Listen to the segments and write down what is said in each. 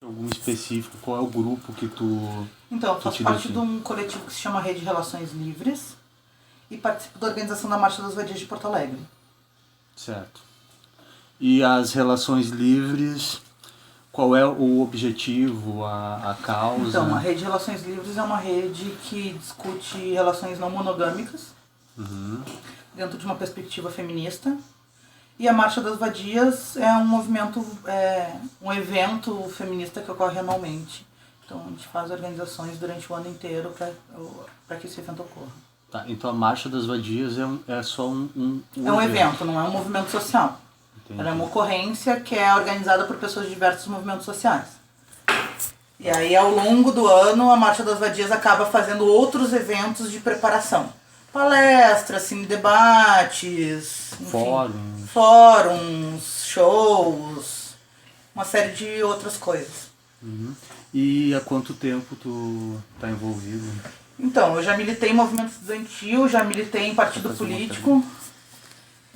Algum específico? Qual é o grupo que tu... Então, eu faço parte de um coletivo que se chama Rede Relações Livres e participo da organização da Marcha das Vadias de Porto Alegre. Certo. E as relações livres, qual é o objetivo, a causa? Então, a Rede Relações Livres é uma rede que discute relações não monogâmicas, dentro de uma perspectiva feminista. E a Marcha das Vadias é um movimento, um evento feminista que ocorre anualmente. Então a gente faz organizações durante o ano inteiro para que esse evento ocorra. Tá, então a Marcha das Vadias é só um é um evento, não é um movimento social. Entendi. Ela é uma ocorrência que é organizada por pessoas de diversos movimentos sociais. E aí ao longo do ano a Marcha das Vadias acaba fazendo outros eventos de preparação. Palestras, debates, enfim, fóruns, shows, uma série de outras coisas. E há quanto tempo tu tá envolvido? Então, eu já militei em movimento estudantil, já militei em partido político.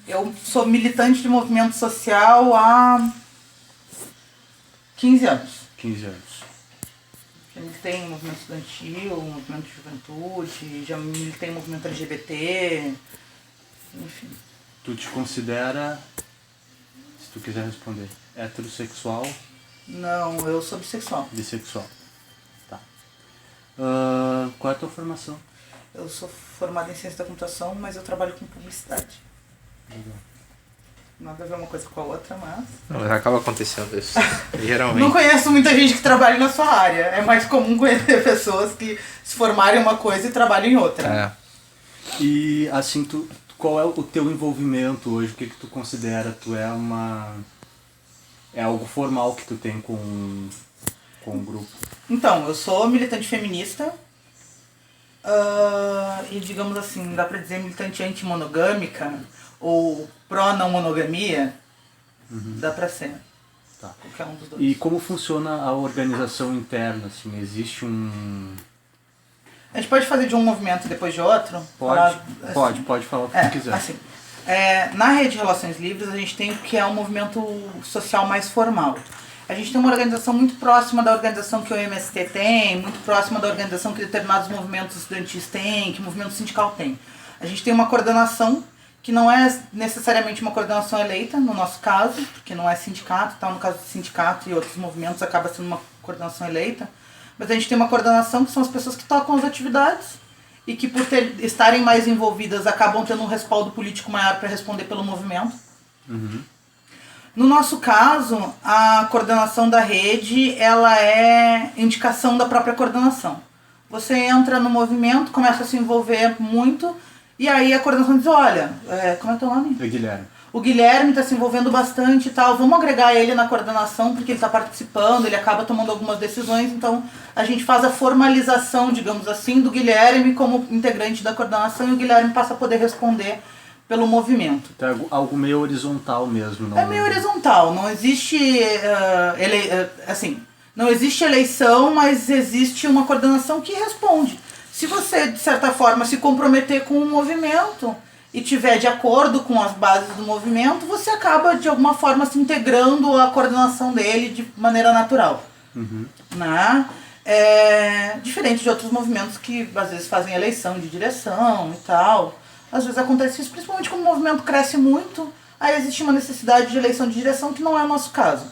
Eu sou militante de movimento social há 15 anos. 15 anos. Já militei em movimento estudantil, movimento de juventude, já militei em movimento LGBT, enfim. Tu te considera, se tu quiser responder, heterossexual? Não, eu sou bissexual. Bissexual. Tá. Qual é a tua formação? Eu sou formada em ciência da computação, mas eu trabalho com publicidade. Legal. Nada a ver uma coisa com a outra, mas... Não, acaba acontecendo isso, geralmente. Não conheço muita gente que trabalha na sua área. É mais comum conhecer pessoas que se formarem em uma coisa e trabalham em outra. É. E assim, qual é o teu envolvimento hoje? O que tu considera? É algo formal que tu tem com o grupo? Então, eu sou militante feminista. E digamos assim, dá pra dizer militante anti-monogâmica ou pró-não monogamia, dá pra ser. Tá. Qualquer um dos dois. E como funciona a organização interna? Assim, existe A gente pode fazer de um movimento depois de outro? Pode falar o que tu quiser. Assim, na Rede Relações Livres a gente tem o que é um movimento social mais formal. A gente tem uma organização muito próxima da organização que o MST tem, muito próxima da organização que determinados movimentos estudantis têm, que o movimento sindical tem. A gente tem uma coordenação que não é necessariamente uma coordenação eleita, no nosso caso, porque não é sindicato, no caso do sindicato e outros movimentos acaba sendo uma coordenação eleita, mas a gente tem uma coordenação que são as pessoas que tocam as atividades e que por estarem mais envolvidas acabam tendo um respaldo político maior para responder pelo movimento. No nosso caso, a coordenação da rede, ela é indicação da própria coordenação. Você entra no movimento, começa a se envolver muito, e aí a coordenação diz, olha, como é teu nome? É Guilherme. O Guilherme está se envolvendo bastante e tal, vamos agregar ele na coordenação, porque ele está participando, ele acaba tomando algumas decisões, então a gente faz a formalização, digamos assim, do Guilherme como integrante da coordenação, e o Guilherme passa a poder responder pelo movimento. Então é algo meio horizontal mesmo. Não? É meio horizontal, não existe, não existe eleição, mas existe uma coordenação que responde. Se você, de certa forma, se comprometer com o movimento e tiver de acordo com as bases do movimento, você acaba, de alguma forma, se integrando à coordenação dele de maneira natural. Né? Diferente de outros movimentos que, às vezes, fazem eleição de direção e tal. Às vezes acontece isso, principalmente quando o movimento cresce muito, aí existe uma necessidade de eleição de direção, que não é o nosso caso.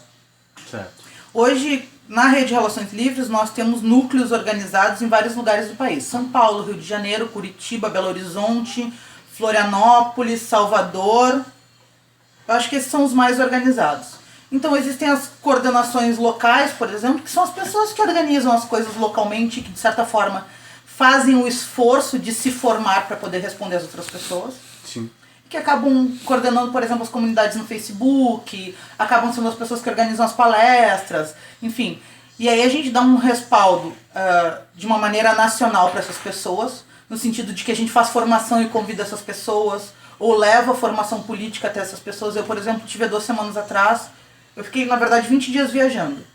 Certo. Hoje, na Rede Relações Livres, nós temos núcleos organizados em vários lugares do país. São Paulo, Rio de Janeiro, Curitiba, Belo Horizonte, Florianópolis, Salvador. Eu acho que esses são os mais organizados. Então existem as coordenações locais, por exemplo, que são as pessoas que organizam as coisas localmente, que de certa forma fazem o esforço de se formar para poder responder às outras pessoas. Sim. Que acabam coordenando, por exemplo, as comunidades no Facebook, acabam sendo as pessoas que organizam as palestras, enfim. E aí a gente dá um respaldo de uma maneira nacional para essas pessoas, no sentido de que a gente faz formação e convida essas pessoas, ou leva a formação política até essas pessoas. Eu, por exemplo, tive 2 semanas atrás, eu fiquei, na verdade, 20 dias viajando.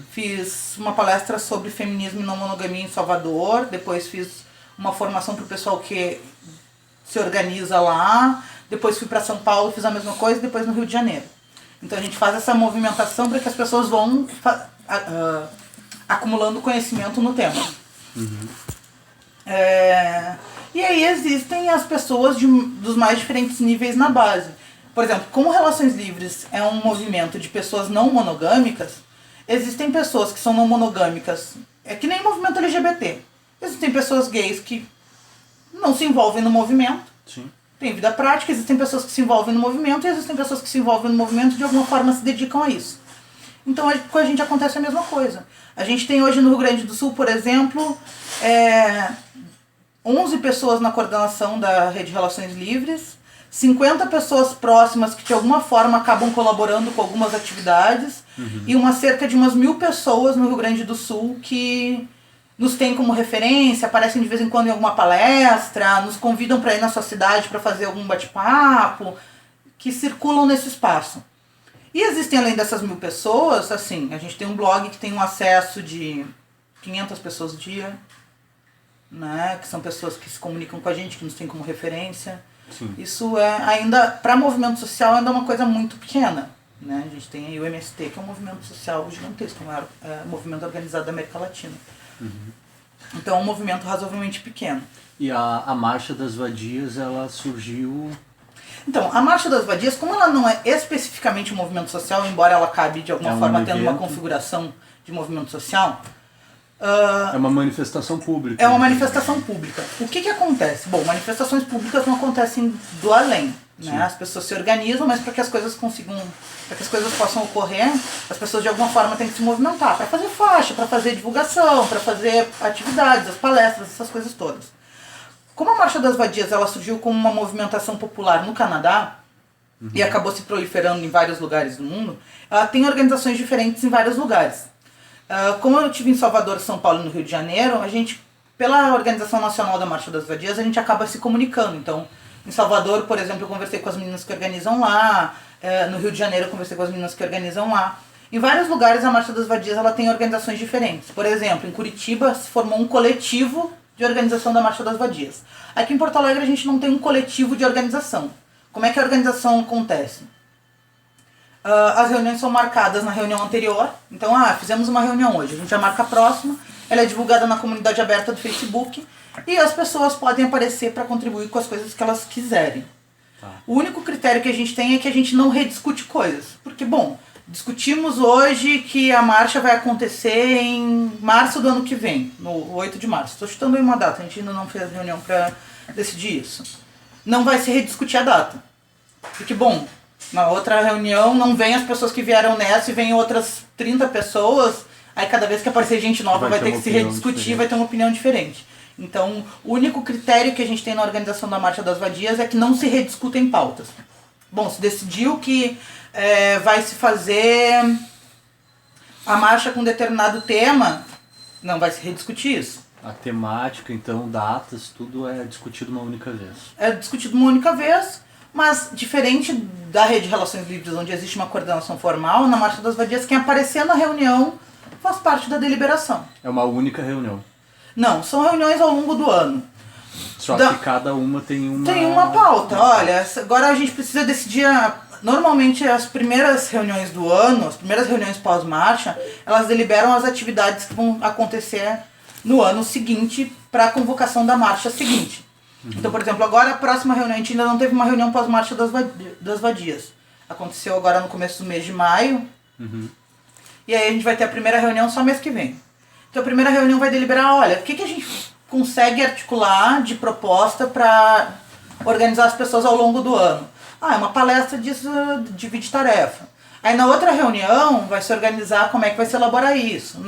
Fiz uma palestra sobre feminismo e não monogamia em Salvador, depois fiz uma formação para o pessoal que se organiza lá, depois fui para São Paulo, fiz a mesma coisa, depois no Rio de Janeiro. Então a gente faz essa movimentação para que as pessoas vão acumulando conhecimento no tema. E aí existem as pessoas dos mais diferentes níveis na base. Por exemplo, como Relações Livres é um movimento de pessoas não monogâmicas, existem pessoas que são não monogâmicas, é que nem o movimento LGBT. Existem pessoas gays que não se envolvem no movimento, Sim. tem vida prática, existem pessoas que se envolvem no movimento e existem pessoas que se envolvem no movimento e de alguma forma se dedicam a isso. Então com a gente acontece a mesma coisa. A gente tem hoje no Rio Grande do Sul, por exemplo, 11 pessoas na coordenação da Rede Relações Livres, 50 pessoas próximas que de alguma forma acabam colaborando com algumas atividades e cerca de umas 1.000 pessoas no Rio Grande do Sul que nos têm como referência, aparecem de vez em quando em alguma palestra, nos convidam para ir na sua cidade para fazer algum bate-papo, que circulam nesse espaço. E existem, além dessas 1.000 pessoas, assim, a gente tem um blog que tem um acesso de 500 pessoas dia, né, que são pessoas que se comunicam com a gente, que nos têm como referência. Sim. Isso é ainda, para movimento social, ainda é uma coisa muito pequena. Né? A gente tem aí o MST, que é um movimento social gigantesco, um movimento organizado da América Latina. Então é um movimento razoavelmente pequeno. E a Marcha das Vadias, ela surgiu... Então, a Marcha das Vadias, como ela não é especificamente um movimento social, embora ela cabe de alguma forma tendo uma configuração de movimento social... é uma manifestação pública. É uma manifestação pública. O que acontece? Bom, manifestações públicas não acontecem do além. Né? As pessoas se organizam, mas para que as coisas possam ocorrer, as pessoas de alguma forma têm que se movimentar para fazer faixa, para fazer divulgação, para fazer atividades, as palestras, essas coisas todas. Como a Marcha das Vadias ela surgiu como uma movimentação popular no Canadá e acabou se proliferando em vários lugares do mundo, ela tem organizações diferentes em vários lugares. Como eu estive em Salvador, São Paulo e no Rio de Janeiro, a gente, pela Organização Nacional da Marcha das Vadias, a gente acaba se comunicando. Então, em Salvador, por exemplo, eu conversei com as meninas que organizam lá, no Rio de Janeiro eu conversei com as meninas que organizam lá. Em vários lugares a Marcha das Vadias ela tem organizações diferentes. Por exemplo, em Curitiba se formou um coletivo de organização da Marcha das Vadias. Aqui em Porto Alegre a gente não tem um coletivo de organização. Como é que a organização acontece? As reuniões são marcadas na reunião anterior. Então, fizemos uma reunião hoje, a gente já marca a próxima. Ela é divulgada na comunidade aberta do Facebook e as pessoas podem aparecer para contribuir com as coisas que elas quiserem. Tá. O único critério que a gente tem é que a gente não rediscute coisas. Porque, bom, discutimos hoje que a marcha vai acontecer em março do ano que vem, no 8 de março. Estou chutando aí uma data, a gente ainda não fez reunião para decidir isso. Não vai se rediscutir a data. Porque, bom, na outra reunião não vem as pessoas que vieram nessa e vem outras 30 pessoas, aí cada vez que aparecer gente nova vai ter que se rediscutir, diferente. Vai ter uma opinião diferente. Então, o único critério que a gente tem na organização da Marcha das Vadias é que não se rediscutem pautas. Bom, se decidiu que vai se fazer a marcha com determinado tema, não vai se rediscutir isso. A temática, então, datas, tudo é discutido uma única vez. É discutido uma única vez, mas diferente da Rede de Relações Livres, onde existe uma coordenação formal, na Marcha das Vadias, quem aparecer na reunião faz parte da deliberação. É uma única reunião. Não, são reuniões ao longo do ano. Só que cada uma tem uma... Tem uma pauta. Olha, agora a gente precisa decidir... Normalmente as primeiras reuniões do ano, as primeiras reuniões pós-marcha, elas deliberam as atividades que vão acontecer no ano seguinte para a convocação da marcha seguinte. Então, por exemplo, agora a próxima reunião, a gente ainda não teve uma reunião pós-marcha das Vadias. Aconteceu agora no começo do mês de maio. E aí a gente vai ter a primeira reunião só mês que vem. Então a primeira reunião vai deliberar, olha, o que a gente consegue articular de proposta para organizar as pessoas ao longo do ano? É uma palestra de divide tarefa. Aí na outra reunião vai se organizar como é que vai se elaborar isso.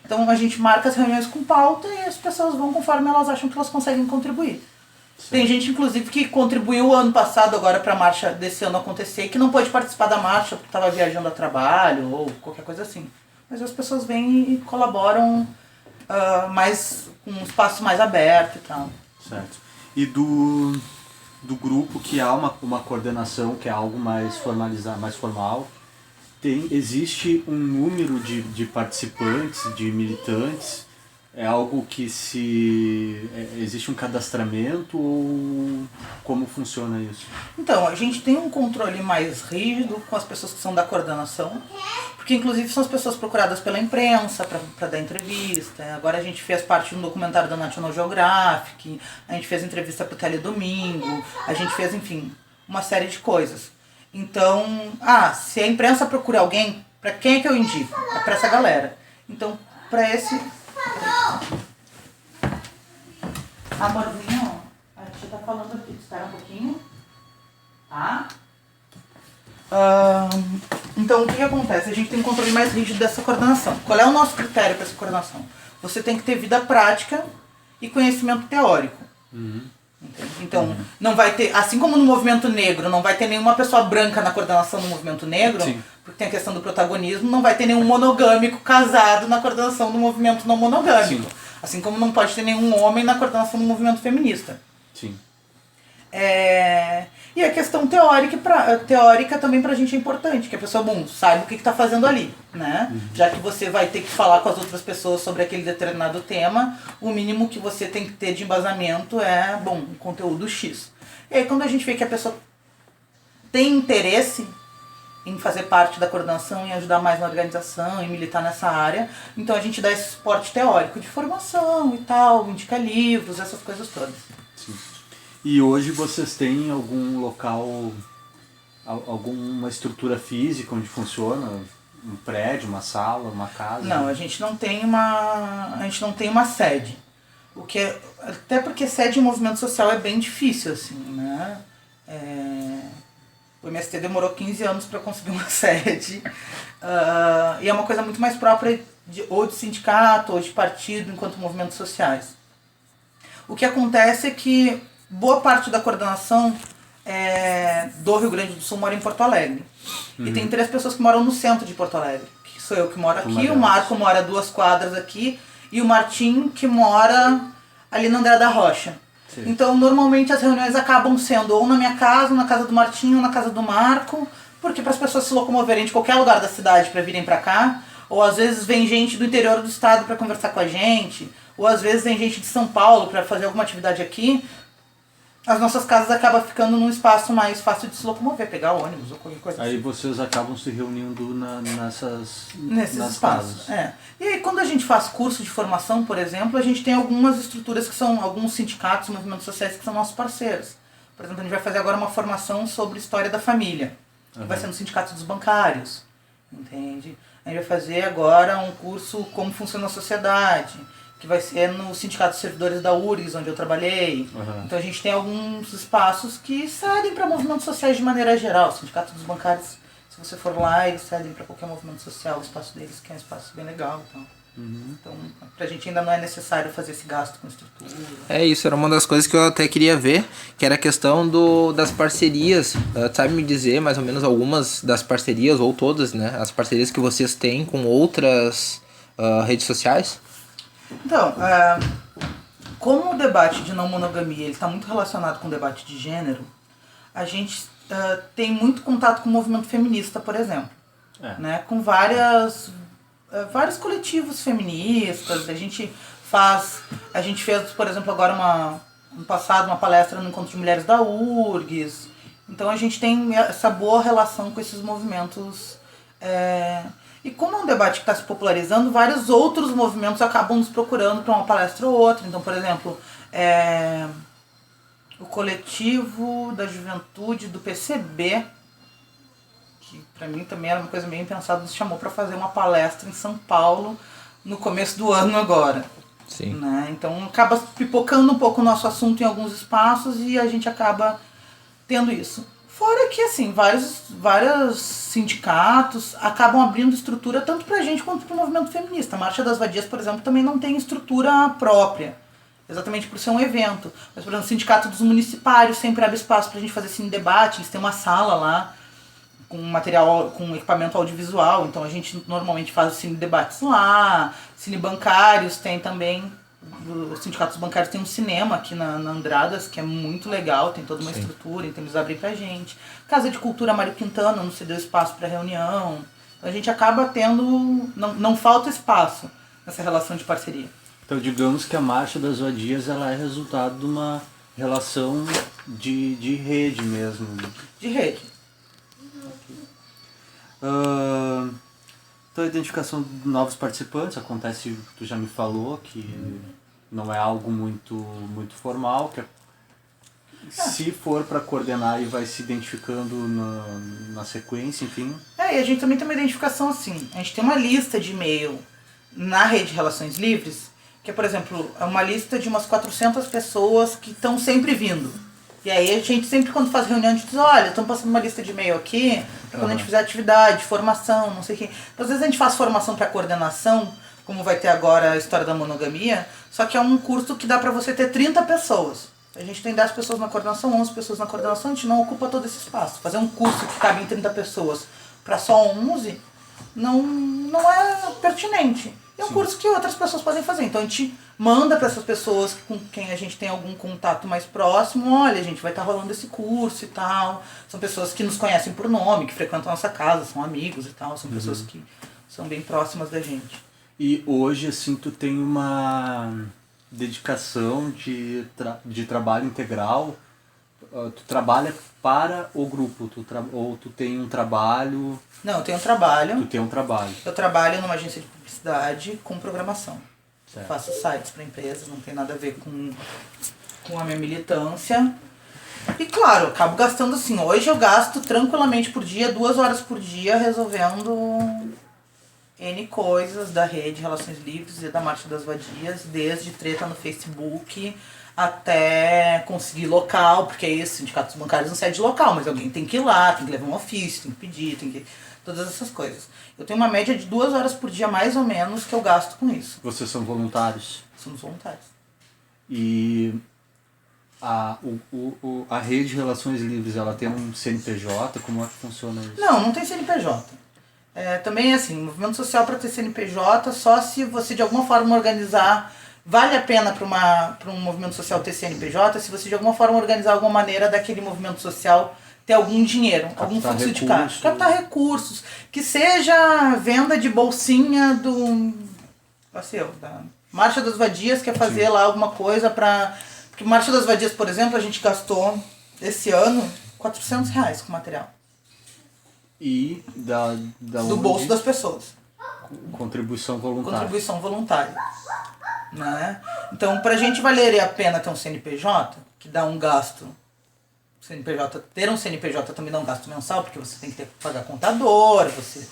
Então a gente marca as reuniões com pauta e as pessoas vão conforme elas acham que elas conseguem contribuir. Sim. Tem gente, inclusive, que contribuiu ano passado agora para a marcha desse ano acontecer e que não pôde participar da marcha porque estava viajando a trabalho ou qualquer coisa assim. Mas as pessoas vêm e colaboram com um espaço mais aberto e tal. Certo. E do grupo que há uma coordenação, que é algo mais formalizado, mais formal, existe um número de participantes, de militantes É algo que existe um cadastramento ou como funciona isso? Então, a gente tem um controle mais rígido com as pessoas que são da coordenação, porque inclusive são as pessoas procuradas pela imprensa para dar entrevista. Agora a gente fez parte de um documentário da National Geographic, a gente fez entrevista para o Teledomingo, a gente fez, enfim, uma série de coisas. Então, se a imprensa procura alguém, para quem é que eu indico? É para essa galera. Então, para esse... Amorzinho, a gente tá falando aqui, espera um pouquinho, tá? Então, o que acontece? A gente tem um controle mais rígido dessa coordenação. Qual é o nosso critério para essa coordenação? Você tem que ter vida prática e conhecimento teórico. Então, não vai ter, assim como no movimento negro, não vai ter nenhuma pessoa branca na coordenação do movimento negro, Sim. porque tem a questão do protagonismo, não vai ter nenhum monogâmico casado na coordenação do movimento não monogâmico. Sim. Assim como não pode ter nenhum homem na coordenação do movimento feminista. Sim. E a questão teórica também pra gente é importante, que a pessoa, saiba o que está fazendo ali, né? Já que você vai ter que falar com as outras pessoas sobre aquele determinado tema, o mínimo que você tem que ter de embasamento é, um conteúdo X. E aí quando a gente vê que a pessoa tem interesse em fazer parte da coordenação, em ajudar mais na organização, em militar nessa área, então a gente dá esse suporte teórico de formação e tal, indica livros, essas coisas todas. Sim. E hoje vocês têm algum local, alguma estrutura física onde funciona? Um prédio, uma sala, uma casa? Não, a gente não tem uma sede. Até porque sede em movimento social é bem difícil, assim, né? O MST demorou 15 anos para conseguir uma sede. E é uma coisa muito mais própria ou de sindicato ou de partido enquanto movimentos sociais. O que acontece é que boa parte da coordenação do Rio Grande do Sul mora em Porto Alegre. E tem 3 pessoas que moram no centro de Porto Alegre. Que sou eu que moro aqui, o Marco mora 2 quadras aqui e o Martim que mora ali na André da Rocha. Sim. Então, normalmente as reuniões acabam sendo ou na minha casa, ou na casa do Martim, ou na casa do Marco, porque para as pessoas se locomoverem de qualquer lugar da cidade para virem para cá, ou às vezes vem gente do interior do estado para conversar com a gente, ou às vezes vem gente de São Paulo para fazer alguma atividade aqui. As nossas casas acabam ficando num espaço mais fácil de se locomover, pegar ônibus ou qualquer coisa Aí assim. vocês acabam se reunindo Nesses nas espaços. casas. E aí quando a gente faz curso de formação, por exemplo, a gente tem algumas estruturas que são, alguns sindicatos, movimentos sociais que são nossos parceiros. Por exemplo, a gente vai fazer agora uma formação sobre história da família, que vai ser no Sindicato dos Bancários, entende? A gente vai fazer agora um curso como funciona a sociedade, que vai ser no Sindicato dos Servidores da URGS, onde eu trabalhei. Então a gente tem alguns espaços que cedem para movimentos sociais de maneira geral. O Sindicato dos Bancários, se você for lá, eles cedem para qualquer movimento social, o espaço deles, que é um espaço bem legal. Então, pra gente ainda não é necessário fazer esse gasto com estrutura. Isso era uma das coisas que eu até queria ver, que era a questão das parcerias. Sabe me dizer mais ou menos algumas das parcerias, ou todas, né? As parcerias que vocês têm com outras redes sociais? Então, como o debate de não monogamia está muito relacionado com o debate de gênero, a gente tem muito contato com o movimento feminista, por exemplo. Né? Com vários coletivos feministas. A gente fez, por exemplo, agora no passado uma palestra no Encontro de Mulheres da URGS. Então a gente tem essa boa relação com esses movimentos. E como é um debate que está se popularizando, vários outros movimentos acabam nos procurando para uma palestra ou outra. Então, por exemplo, o coletivo da juventude do PCB, que para mim também era uma coisa meio impensada, nos chamou para fazer uma palestra em São Paulo no começo do ano agora. Sim. Né? Então acaba pipocando um pouco o nosso assunto em alguns espaços e a gente acaba tendo isso. Fora que, assim, vários sindicatos acabam abrindo estrutura tanto pra gente quanto pro movimento feminista. A Marcha das Vadias, por exemplo, também não tem estrutura própria, exatamente por ser um evento. Mas, por exemplo, o Sindicato dos Municipários sempre abre espaço pra gente fazer cine debate, eles têm uma sala lá com material, com equipamento audiovisual, então a gente normalmente faz os cine debates lá. Cine bancários tem também. O Sindicato dos Bancários tem um cinema aqui na Andradas, que é muito legal, tem toda uma estrutura, então eles abrem pra gente. Casa de Cultura Mário Quintana não se deu espaço para reunião. Então a gente acaba tendo. Não falta espaço nessa relação de parceria. Então, digamos que a Marcha das Vadias ela é resultado de uma relação de rede mesmo. De rede. Então, a identificação de novos participantes acontece, tu já me falou, que não é algo muito formal, que se for para coordenar e vai se identificando na sequência, enfim. E a gente também tem uma identificação assim. A gente tem uma lista de e-mail na rede de Relações Livres, que é, por exemplo, é uma lista de umas 400 pessoas que estão sempre vindo. E aí a gente sempre, quando faz reunião, a gente diz, olha, estamos passando uma lista de e-mail aqui, para quando a gente fizer atividade, formação, não sei o quê. Às vezes a gente faz formação para coordenação, como vai ter agora a história da monogamia, só que é um curso que dá para você ter 30 pessoas. A gente tem 10 pessoas na coordenação, 11 pessoas na coordenação, a gente não ocupa todo esse espaço. Fazer um curso que cabe em 30 pessoas para só 11 não é pertinente. É um curso que outras pessoas podem fazer. Então a gente manda para essas pessoas com quem a gente tem algum contato mais próximo, olha, a gente vai estar rolando esse curso e tal. São pessoas que nos conhecem por nome, que frequentam a nossa casa, são amigos e tal, são pessoas que são bem próximas da gente. E hoje, assim, tu tem uma dedicação de trabalho integral, tu trabalha para o grupo, ou tu tem um trabalho... Não, eu tenho um trabalho. Tu tem um trabalho. Eu trabalho numa agência de publicidade com programação. Certo. Faço sites para empresas, não tem nada a ver com a minha militância. E claro, eu acabo gastando assim, hoje eu gasto tranquilamente por dia, 2 horas por dia, resolvendo N coisas da rede Relações Livres e da Marcha das Vadias, desde treta no Facebook até conseguir local, porque aí os sindicatos bancários não cedem local, mas alguém tem que ir lá, tem que levar um ofício, tem que pedir, tem que... todas essas coisas. Eu tenho uma média de 2 horas por dia, mais ou menos, que eu gasto com isso. Vocês são voluntários? Somos voluntários. E a rede de Relações Livres, ela tem um CNPJ? Como é que funciona isso? Não tem CNPJ. Também é assim, movimento social para ter CNPJ, só se você de alguma forma organizar, vale a pena para um movimento social ter CNPJ, se você de alguma forma organizar alguma maneira daquele movimento social ter algum dinheiro, algum fluxo de caixa. Captar recursos, que seja venda de bolsinha da Marcha das Vadias, quer fazer lá alguma coisa para... Porque Marcha das Vadias, por exemplo, a gente gastou esse ano R$400 com material. E do bolso das pessoas. Contribuição voluntária. Contribuição voluntária. Né? Então, pra gente valeria a pena ter um CNPJ, que dá um gasto. Ter um CNPJ também dá um gasto mensal, porque você tem que ter que pagar contador, você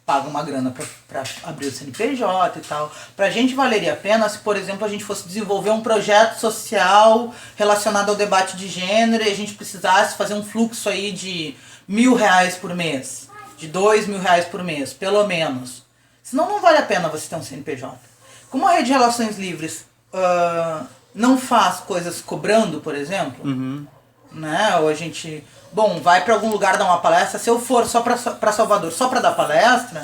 paga uma grana pra abrir o CNPJ e tal. Pra gente valeria a pena se, por exemplo, a gente fosse desenvolver um projeto social relacionado ao debate de gênero e a gente precisasse fazer um fluxo aí de R$1.000 por mês, de R$2.000 por mês, pelo menos. Senão não vale a pena você ter um CNPJ. Como a Rede de Relações Livres não faz coisas cobrando, por exemplo, né? Ou a gente, vai para algum lugar dar uma palestra, se eu for só para Salvador, só para dar palestra,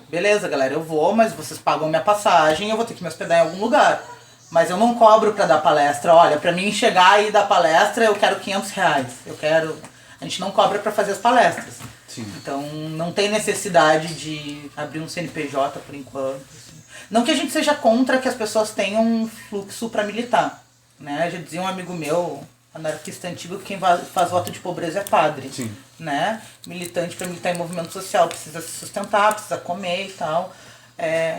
beleza, galera, eu vou, mas vocês pagam minha passagem, eu vou ter que me hospedar em algum lugar. Mas eu não cobro pra dar palestra. Olha, pra mim chegar e dar palestra, eu quero R$500. A gente não cobra pra fazer as palestras. Sim. Então, não tem necessidade de abrir um CNPJ por enquanto. Assim. Não que a gente seja contra que as pessoas tenham um fluxo pra militar. Né? Já dizia um amigo meu, anarquista antigo, que quem faz voto de pobreza é padre. Sim. Né? Militante pra militar em movimento social precisa se sustentar, precisa comer e tal.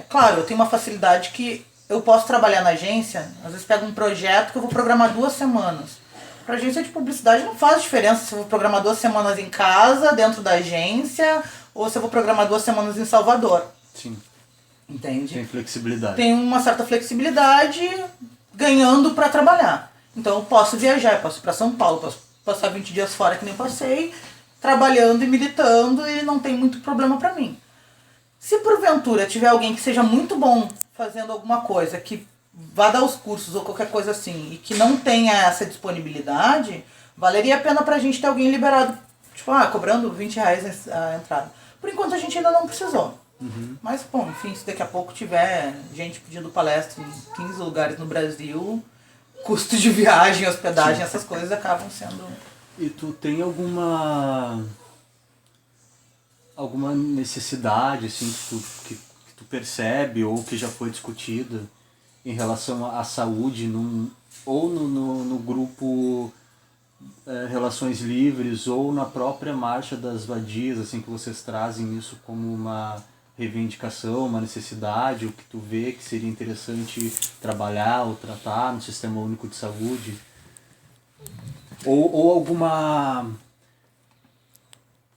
Claro, eu tenho uma facilidade que eu posso trabalhar na agência, às vezes pego um projeto que eu vou programar 2 semanas. Para agência de publicidade não faz diferença se eu vou programar 2 semanas em casa, dentro da agência, ou se eu vou programar 2 semanas em Salvador. Sim. Entende? Tem flexibilidade. Tem uma certa flexibilidade ganhando para trabalhar. Então eu posso viajar, eu posso ir para São Paulo, posso passar 20 dias fora que nem passei, trabalhando e militando e não tem muito problema para mim. Se porventura tiver alguém que seja muito bom fazendo alguma coisa, que vá dar os cursos ou qualquer coisa assim, e que não tenha essa disponibilidade, valeria a pena pra gente ter alguém liberado, tipo, cobrando R$20 a entrada. Por enquanto a gente ainda não precisou. Mas, enfim, se daqui a pouco tiver gente pedindo palestra em 15 lugares no Brasil, custo de viagem, hospedagem, essas coisas acabam sendo... E tu tem alguma necessidade, assim, que tu tu percebe ou que já foi discutida em relação à saúde ou no grupo Relações Livres ou na própria Marcha das Vadias, assim, que vocês trazem isso como uma reivindicação, uma necessidade, o que tu vê que seria interessante trabalhar ou tratar no Sistema Único de Saúde? Ou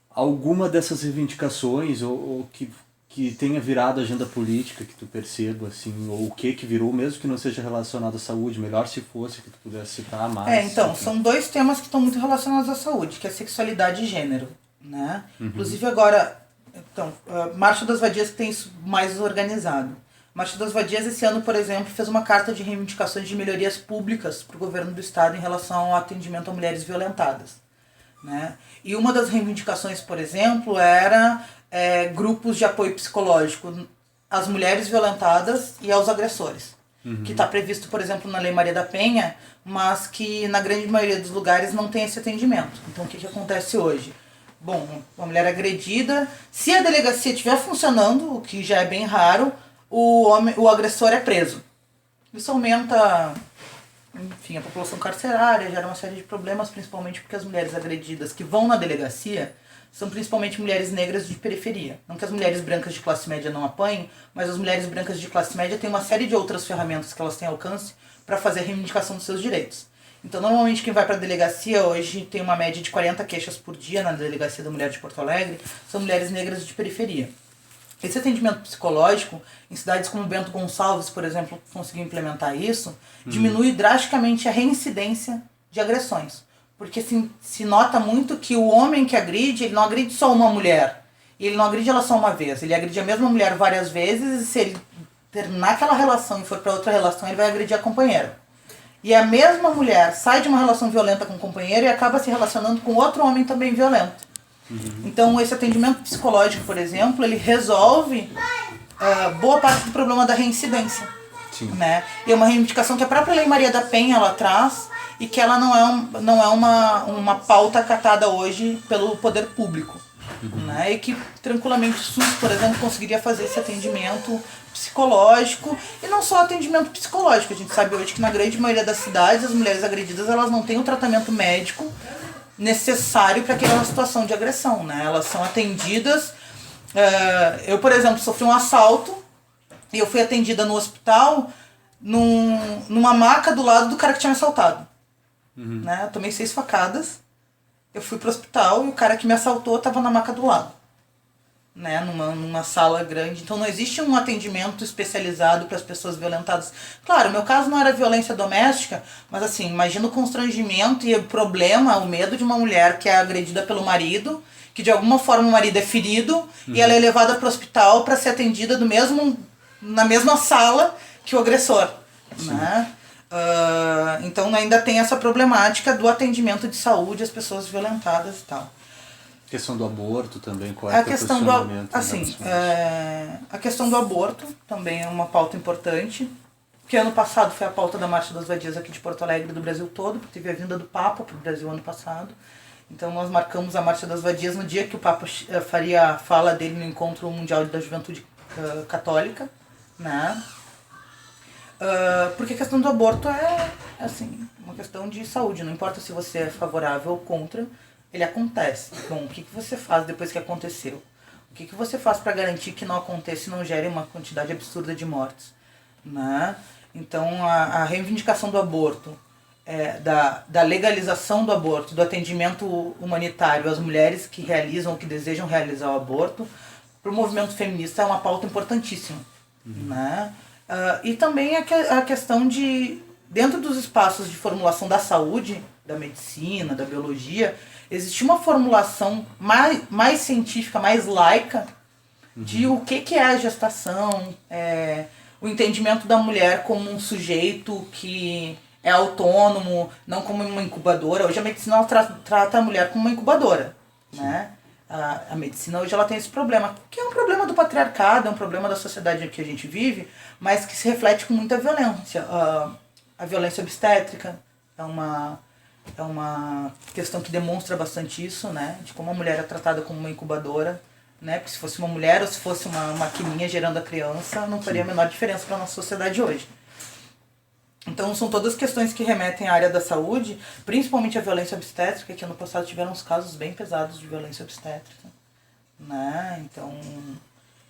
alguma dessas reivindicações ou que tenha virado agenda política, que tu perceba, assim, ou o que virou, mesmo que não seja relacionado à saúde, melhor se fosse, que tu pudesse citar mais. Então, são dois temas que estão muito relacionados à saúde, que é sexualidade e gênero, né? Inclusive agora, então, a Marcha das Vadias que tem isso mais organizado. A Marcha das Vadias esse ano, por exemplo, fez uma carta de reivindicações de melhorias públicas para o governo do estado em relação ao atendimento a mulheres violentadas, né? E uma das reivindicações, por exemplo, era grupos de apoio psicológico às mulheres violentadas e aos agressores, que está previsto, por exemplo, na Lei Maria da Penha, mas que na grande maioria dos lugares não tem esse atendimento. Então, o que acontece hoje? Bom, uma mulher agredida, se a delegacia estiver funcionando, o que já é bem raro, o agressor é preso. Isso aumenta, enfim, a população carcerária, gera uma série de problemas, principalmente porque as mulheres agredidas que vão na delegacia são principalmente mulheres negras de periferia. Não que as mulheres brancas de classe média não apanhem, mas as mulheres brancas de classe média têm uma série de outras ferramentas que elas têm alcance para fazer a reivindicação dos seus direitos. Então, normalmente, quem vai para a delegacia hoje tem uma média de 40 queixas por dia na Delegacia da Mulher de Porto Alegre, são mulheres negras de periferia. Esse atendimento psicológico, em cidades como Bento Gonçalves, por exemplo, conseguiu implementar isso, diminui drasticamente a reincidência de agressões. Porque se nota muito que o homem que agride, ele não agride só uma mulher. E ele não agride ela só uma vez. Ele agride a mesma mulher várias vezes e se ele terminar aquela relação e for para outra relação, ele vai agredir a companheira. E a mesma mulher sai de uma relação violenta com o companheiro e acaba se relacionando com outro homem também violento. Então, esse atendimento psicológico, por exemplo, ele resolve boa parte do problema da reincidência. Sim. Né? E é uma reivindicação que a própria Lei Maria da Penha ela traz e que ela não é uma pauta acatada hoje pelo poder público. Né? E que tranquilamente o SUS, por exemplo, conseguiria fazer esse atendimento psicológico e não só atendimento psicológico. A gente sabe hoje que na grande maioria das cidades as mulheres agredidas elas não têm o tratamento médico necessário para aquela situação de agressão, né? Elas são atendidas. Eu, por exemplo, sofri um assalto e eu fui atendida no hospital numa maca do lado do cara que tinha me assaltado. Né? Eu tomei 6 facadas, eu fui pro hospital e o cara que me assaltou estava na maca do lado. Né? Numa sala grande. Então não existe um atendimento especializado para as pessoas violentadas. Claro, o meu caso não era violência doméstica, mas assim, imagina o constrangimento e o problema, o medo de uma mulher que é agredida pelo marido, que de alguma forma o marido é ferido e ela é levada para o hospital para ser atendida na mesma sala que o agressor. Né? Então ainda tem essa problemática do atendimento de saúde às pessoas violentadas e tal. A questão do aborto também, qual é o posicionamento? A questão do aborto também é uma pauta importante, que ano passado foi a pauta da Marcha das Vadias aqui de Porto Alegre e do Brasil todo, porque teve a vinda do Papa para o Brasil ano passado. Então nós marcamos a Marcha das Vadias no dia que o Papa faria a fala dele no Encontro Mundial da Juventude Católica, né? Porque a questão do aborto é assim, uma questão de saúde, não importa se você é favorável ou contra, ele acontece. Bom, o que você faz depois que aconteceu? O que você faz para garantir que não aconteça e não gere uma quantidade absurda de mortes? Né? Então, a reivindicação do aborto, da legalização do aborto, do atendimento humanitário às mulheres que realizam ou que desejam realizar o aborto, para o movimento feminista é uma pauta importantíssima. Né? E também a questão de, dentro dos espaços de formulação da saúde, da medicina, da biologia, existe uma formulação mais científica, mais laica, de o que é a gestação, o entendimento da mulher como um sujeito que é autônomo, não como uma incubadora. Hoje a medicina ela trata a mulher como uma incubadora. Né? A medicina hoje ela tem esse problema, que é um problema do patriarcado, é um problema da sociedade que a gente vive, mas que se reflete com muita violência. A violência obstétrica é uma questão que demonstra bastante isso, né? De como a mulher é tratada como uma incubadora, né? Porque se fosse uma mulher ou se fosse uma maquininha gerando a criança, não faria a menor diferença para a nossa sociedade hoje. Então são todas questões que remetem à área da saúde, principalmente a violência obstétrica, que ano passado tiveram uns casos bem pesados de violência obstétrica, né? Então,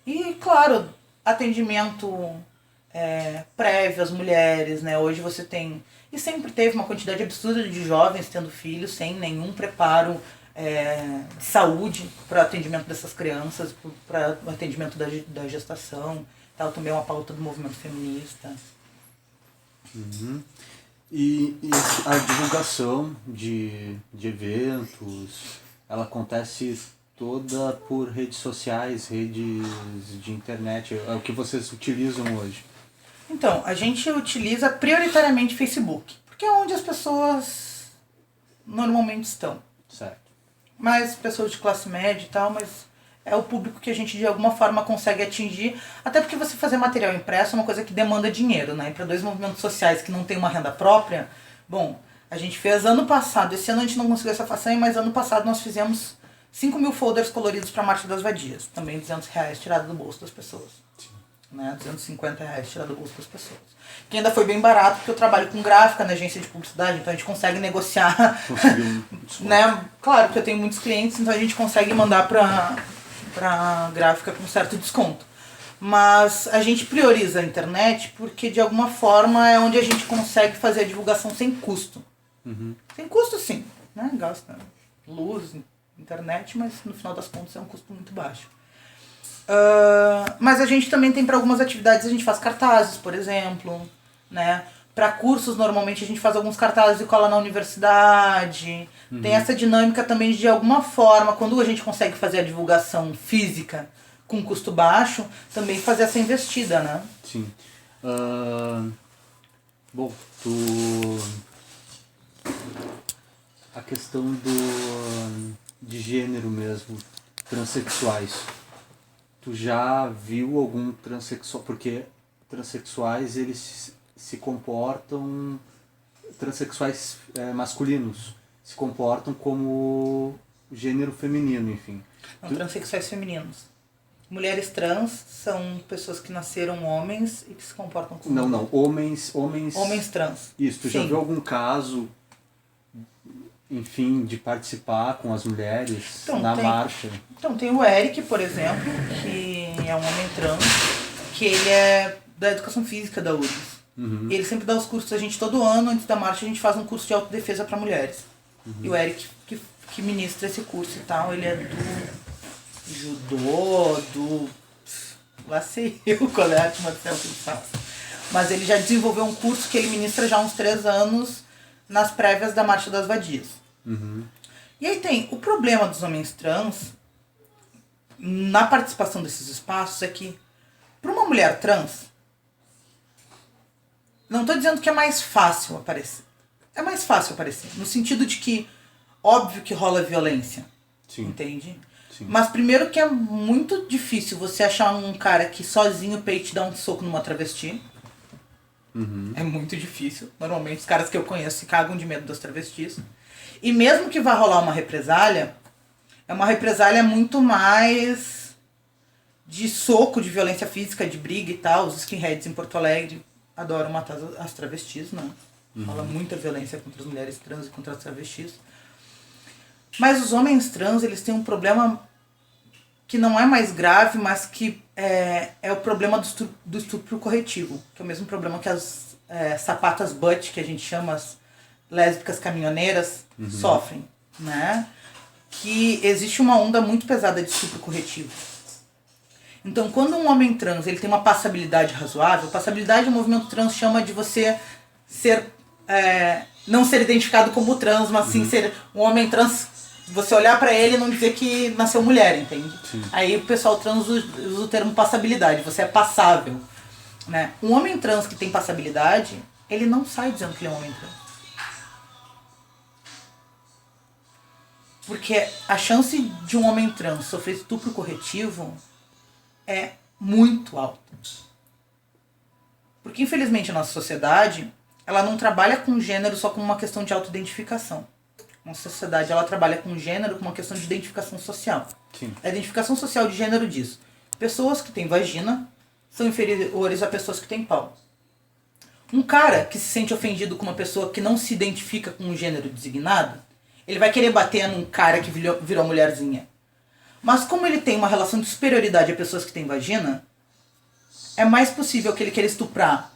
e claro, atendimento prévio às mulheres, né? Hoje você tem, e sempre teve uma quantidade absurda de jovens tendo filhos sem nenhum preparo de saúde para atendimento dessas crianças, para o atendimento da gestação, tal, também é uma pauta do movimento feminista. Uhum. E a divulgação de eventos, ela acontece toda por redes sociais, redes de internet, é o que vocês utilizam hoje? Então, a gente utiliza prioritariamente Facebook, porque é onde as pessoas normalmente estão. Certo. Mais pessoas de classe média e tal, mas é o público que a gente de alguma forma consegue atingir, até porque você fazer material impresso é uma coisa que demanda dinheiro, né? E para 2 movimentos sociais que não tem uma renda própria, bom, a gente fez ano passado, esse ano a gente não conseguiu essa façanha, mas ano passado nós fizemos 5.000 folders coloridos para a Marcha das Vadias, também R$200 tirado do bolso das pessoas. Sim. Né? R$250 tirado do bolso das pessoas. Que ainda foi bem barato, porque eu trabalho com gráfica na agência de publicidade, então a gente consegue negociar. Né? Claro que eu tenho muitos clientes, então a gente consegue mandar para gráfica com certo desconto. Mas a gente prioriza a internet porque de alguma forma é onde a gente consegue fazer a divulgação sem custo. Uhum. Sem custo sim, né? Gasta luz, internet, mas no final das contas é um custo muito baixo. Mas a gente também tem para algumas atividades, a gente faz cartazes, por exemplo, né? Para cursos, normalmente a gente faz alguns cartazes e cola na universidade. Uhum. Tem essa dinâmica também de alguma forma, quando a gente consegue fazer a divulgação física com custo baixo, também fazer essa investida, né? Sim. Bom, a questão de gênero mesmo, transexuais. Tu já viu algum transexual? Porque transexuais, eles se comportam, transexuais masculinos se comportam como gênero feminino, enfim. Não, transexuais femininos. Mulheres trans são pessoas que nasceram homens e que se comportam como... Não, homens trans. Isso, tu já viu algum caso, enfim, de participar com as mulheres na marcha? Então, tem o Eric, por exemplo, que é um homem trans, que ele é da educação física da URGS. Uhum. Ele sempre dá os cursos, a gente todo ano, antes da marcha, a gente faz um curso de autodefesa para mulheres. Uhum. E o Eric que ministra esse curso e tal, ele é do judô, lá sei eu qual é a arte marcial que ele faz. Mas ele já desenvolveu um curso que ele ministra já há uns 3 anos nas prévias da Marcha das Vadias. Uhum. E aí tem o problema dos homens trans na participação desses espaços é que para uma mulher trans, não estou dizendo que é mais fácil aparecer. É mais fácil aparecer, no sentido de que óbvio que rola violência. Sim. Entende? Sim. Mas primeiro que é muito difícil você achar um cara que sozinho peite dá um soco numa travesti. Uhum. É muito difícil. Normalmente os caras que eu conheço se cagam de medo das travestis. E mesmo que vá rolar uma represália, é uma represália muito mais de soco, de violência física, de briga e tal. Os skinheads em Porto Alegre adoram matar as travestis, né? Rola muita violência contra as mulheres trans e contra as travestis. Mas os homens trans, eles têm um problema que não é mais grave, mas que é o problema do estupro corretivo, que é o mesmo problema que as sapatas butt, que a gente chama as lésbicas caminhoneiras, sofrem, né? Que existe uma onda muito pesada de estupro corretivo. Então, quando um homem trans ele tem uma passabilidade razoável, passabilidade o movimento trans chama de você ser não ser identificado como trans, mas sim ser um homem trans, você olhar pra ele e não dizer que nasceu mulher, entende? Sim. Aí o pessoal trans usa o termo passabilidade, você é passável, né? Um homem trans que tem passabilidade, ele não sai dizendo que ele é um homem trans. Porque a chance de um homem trans sofrer estupro corretivo é muito alta. Porque infelizmente a nossa sociedade, ela não trabalha com gênero só como uma questão de autoidentificação. Uma sociedade, ela trabalha com gênero como uma questão de identificação social. Sim. A identificação social de gênero diz: pessoas que têm vagina são inferiores a pessoas que têm pau. Um cara que se sente ofendido com uma pessoa que não se identifica com um gênero designado, ele vai querer bater num cara que virou mulherzinha. Mas como ele tem uma relação de superioridade a pessoas que têm vagina, é mais possível que ele queira estuprar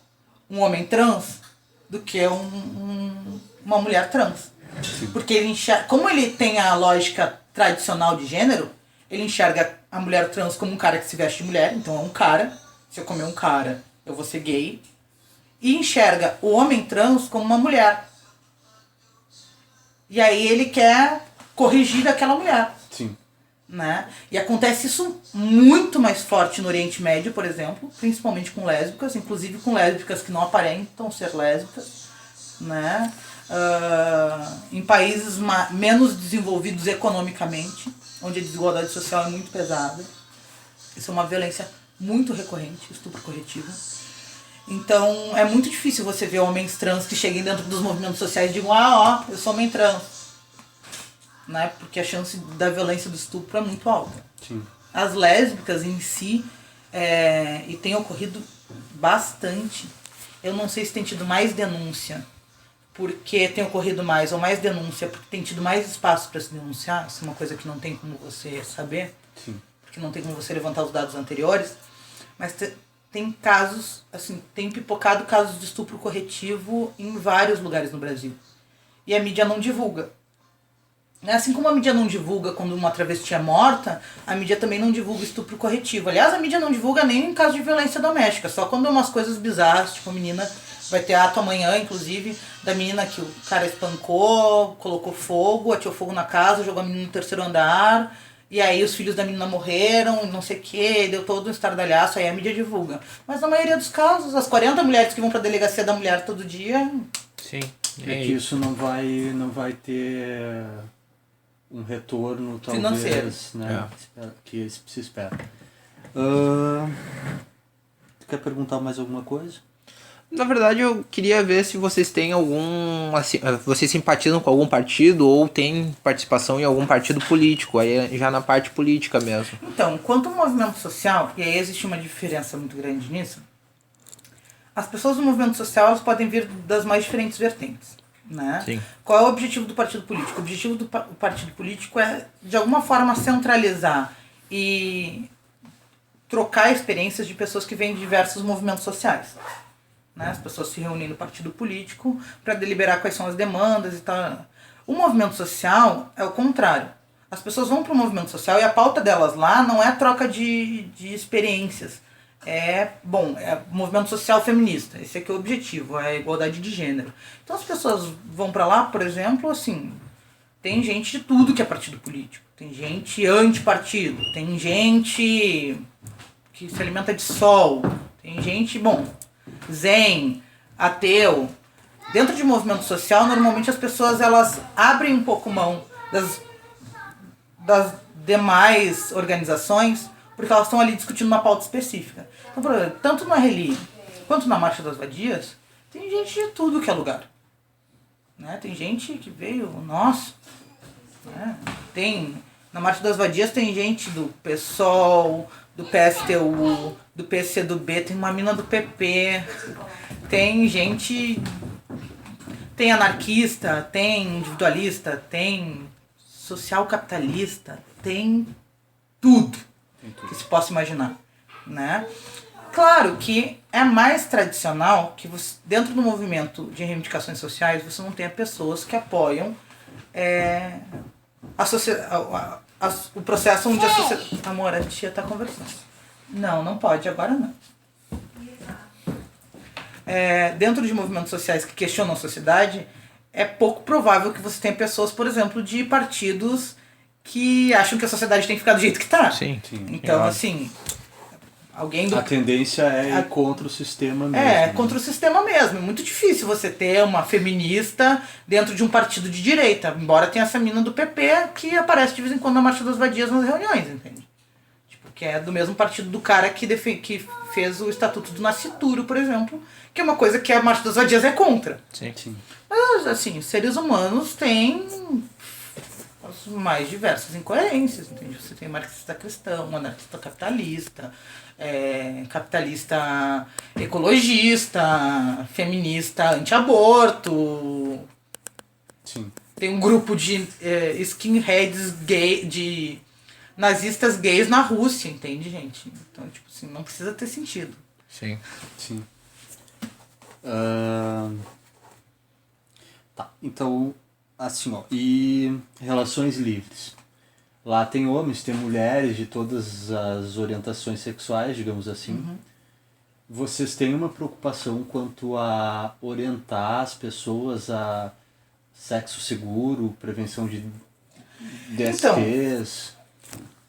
um homem trans do que uma mulher trans. Porque ele enxerga, como ele tem a lógica tradicional de gênero, ele enxerga a mulher trans como um cara que se veste de mulher, então é um cara. Se eu comer um cara, eu vou ser gay. E enxerga o homem trans como uma mulher. E aí ele quer corrigir aquela mulher. Sim. Né? E acontece isso muito mais forte no Oriente Médio, por exemplo, principalmente com lésbicas, inclusive com lésbicas que não aparentam ser lésbicas, né? Em países menos desenvolvidos economicamente, onde a desigualdade social é muito pesada. Isso é uma violência muito recorrente, estupro corretivo. Então é muito difícil você ver homens trans que cheguem dentro dos movimentos sociais e digam: eu sou homem trans. Né? Porque a chance da violência do estupro é muito alta. Sim. As lésbicas em si, e tem ocorrido bastante. Eu não sei se tem tido mais denúncia porque tem ocorrido mais, ou mais denúncia porque tem tido mais espaço para se denunciar. Isso é uma coisa que não tem como você saber. Sim. Porque não tem como você levantar os dados anteriores. Mas tem casos, assim, tem pipocado casos de estupro corretivo em vários lugares no Brasil. E a mídia não divulga. Assim como a mídia não divulga quando uma travesti é morta, a mídia também não divulga estupro corretivo. Aliás, a mídia não divulga nem em caso de violência doméstica, só quando umas coisas bizarras, tipo a menina, vai ter ato amanhã, inclusive, da menina que o cara espancou, colocou fogo, atirou fogo na casa, jogou a menina no terceiro andar, e aí os filhos da menina morreram, não sei o que, deu todo um estardalhaço, aí a mídia divulga. Mas na maioria dos casos, as 40 mulheres que vão pra delegacia da mulher todo dia... Sim. É que isso não vai ter um retorno, talvez, financeiro, né? Que se espera. Tu quer perguntar mais alguma coisa? Na verdade, eu queria ver se vocês têm algum... Assim, vocês simpatizam com algum partido ou têm participação em algum partido político, aí já na parte política mesmo. Então, quanto ao movimento social, e aí existe uma diferença muito grande nisso, as pessoas do movimento social elas podem vir das mais diferentes vertentes. Né? Sim. Qual é o objetivo do partido político? O objetivo do partido político é, de alguma forma, centralizar e trocar experiências de pessoas que vêm de diversos movimentos sociais. Né? As pessoas se reúnem no partido político para deliberar quais são as demandas e tal. O movimento social é o contrário. As pessoas vão para o movimento social e a pauta delas lá não é a troca de experiências. É movimento social feminista. Esse aqui é o objetivo, é a igualdade de gênero. Então as pessoas vão pra lá, por exemplo, assim, tem gente de tudo que é partido político. Tem gente antipartido, tem gente que se alimenta de sol, tem gente, zen, ateu. Dentro de movimento social, normalmente as pessoas elas abrem um pouco mão das demais organizações, porque elas estão ali discutindo uma pauta específica. Então, por exemplo, tanto na Reli quanto na Marcha das Vadias, tem gente de tudo que é lugar. Né? Tem gente que veio, nossa, né? Na Marcha das Vadias tem gente do PSOL, do PSTU, do PCdoB, tem uma mina do PP, tem gente, tem anarquista, tem individualista, tem social capitalista, tem tudo que se possa imaginar, né? Claro que é mais tradicional que você, dentro do movimento de reivindicações sociais, você não tenha pessoas que apoiam o processo onde a sociedade... Amor, a tia tá conversando. Não pode, agora não. Dentro de movimentos sociais que questionam a sociedade, é pouco provável que você tenha pessoas, por exemplo, de partidos que acham que a sociedade tem que ficar do jeito que tá. Sim. Então, assim, alguém do... A tendência é ir contra o sistema mesmo. Contra o sistema mesmo. É muito difícil você ter uma feminista dentro de um partido de direita, embora tenha essa mina do PP que aparece de vez em quando na Marcha das Vadias nas reuniões, entende? Tipo, que é do mesmo partido do cara que fez o Estatuto do Nascituro, por exemplo, que é uma coisa que a Marcha das Vadias é contra. Sim. Mas, assim, os seres humanos têm as mais diversas incoerências, entende? Você tem marxista cristão, anarquista capitalista, capitalista ecologista, feminista anti-aborto. Sim. Tem um grupo de skinheads gay, de nazistas gays na Rússia, entende, gente? Então, tipo assim, não precisa ter sentido. Sim. Sim. Tá, então, assim, ó, e relações livres. Lá tem homens, tem mulheres de todas as orientações sexuais, digamos assim. Uhum. Vocês têm uma preocupação quanto a orientar as pessoas a sexo seguro, prevenção de DSTs?